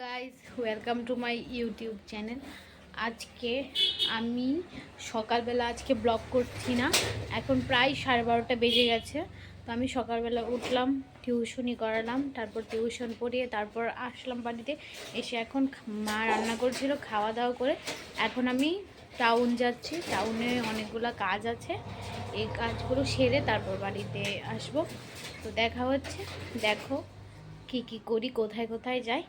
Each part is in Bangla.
Guys welcome to my YouTube channel. আজকে আমি সকালবেলা আজকে ব্লগ করছি না, এখন প্রায় 12:30 বেজে গেছে। তো আমি সকালবেলা উঠলাম, টিউশনি করালাম, তারপর টিউশন পড়িয়ে তারপর আসলাম বাড়িতে। এসে এখন মা রান্না করছিল, খাওয়া দাওয়া করে এখন আমি টাউন যাচ্ছি। টাউনে অনেকগুলো কাজ আছে, এই কাজগুলো সেরে তারপর বাড়িতে আসব। তো দেখা হচ্ছে, দেখো কি কি করি, কোথায় কোথায় যাই।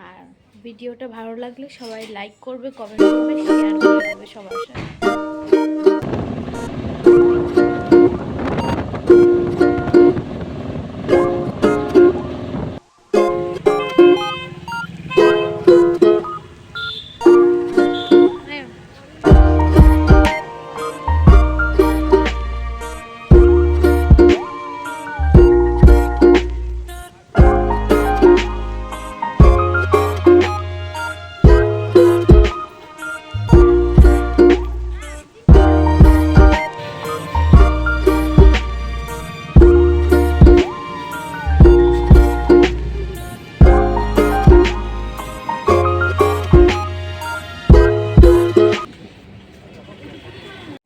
আর ভিডিওটা ভালো লাগলে সবাই লাইক করবে, কমেন্ট করবে, শেয়ার করে দেবে সবার সাথে।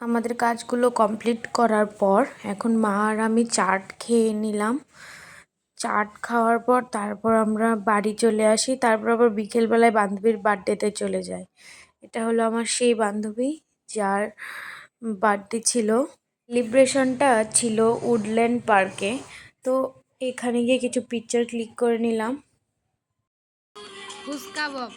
আমাদের কাজগুলো কমপ্লিট করার পর এখন মা আর আমি চাট খেয়ে নিলাম। চাট খাওয়ার পর তারপর আমরা বাড়ি চলে আসি, তারপর আবার বিকেলবেলায় বান্ধবীর বার্থডেতে চলে যাই। এটা হলো আমার সেই বান্ধবী যার বার্থডে ছিল। সেলিব্রেশনটা ছিল উডল্যান্ড পার্কে। তো এখানে গিয়ে কিছু পিকচার ক্লিক করে নিলাম। ফুচকা বক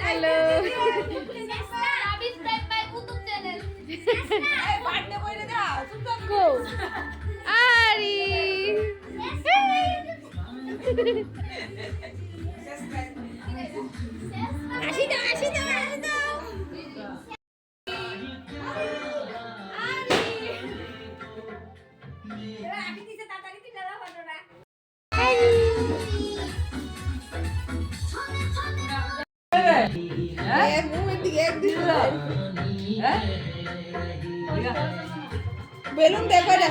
হ্যালো আরি আসি দাও আসি দাও আসি দাও। বেলুন দেখো না,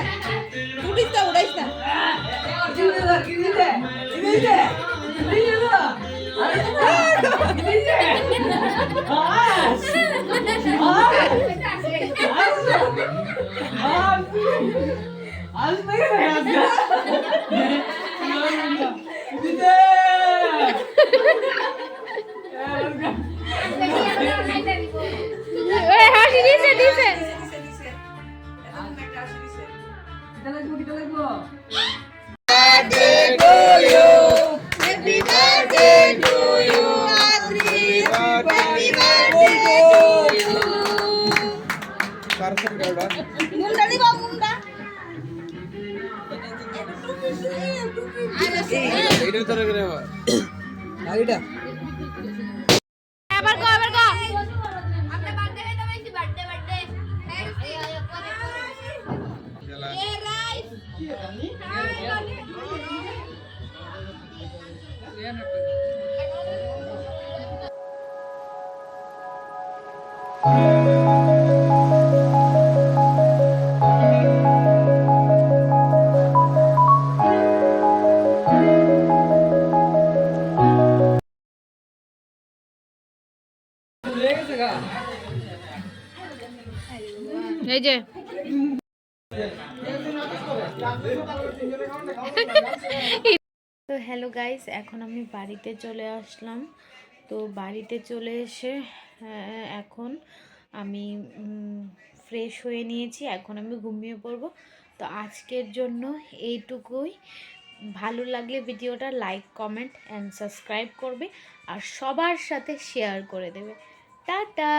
উড়িস না উড়াইস না। হাসি দিছে দিছে। Happy birthday to you, Adri. Happy birthday to you. Munda di bawah munda. Itu taruh ke mana? Lagi dah. আবার কো আবার কো। Happy birthday hai tamai si birthday birthday. Ye rice. এই যে তো হ্যালো গাইস, এখন আমি বাড়িতে চলে আসলাম। তো বাড়িতে চলে এসে এখন আমি ফ্রেশ হয়ে নিয়েছি, এখন আমি ঘুমিয়ে পড়বো। তো আজকের জন্য এইটুকুই। ভালো লাগলে ভিডিওটা লাইক কমেন্ট অ্যান্ড সাবস্ক্রাইব করবে আর সবার সাথে শেয়ার করে দেবে। টাটা।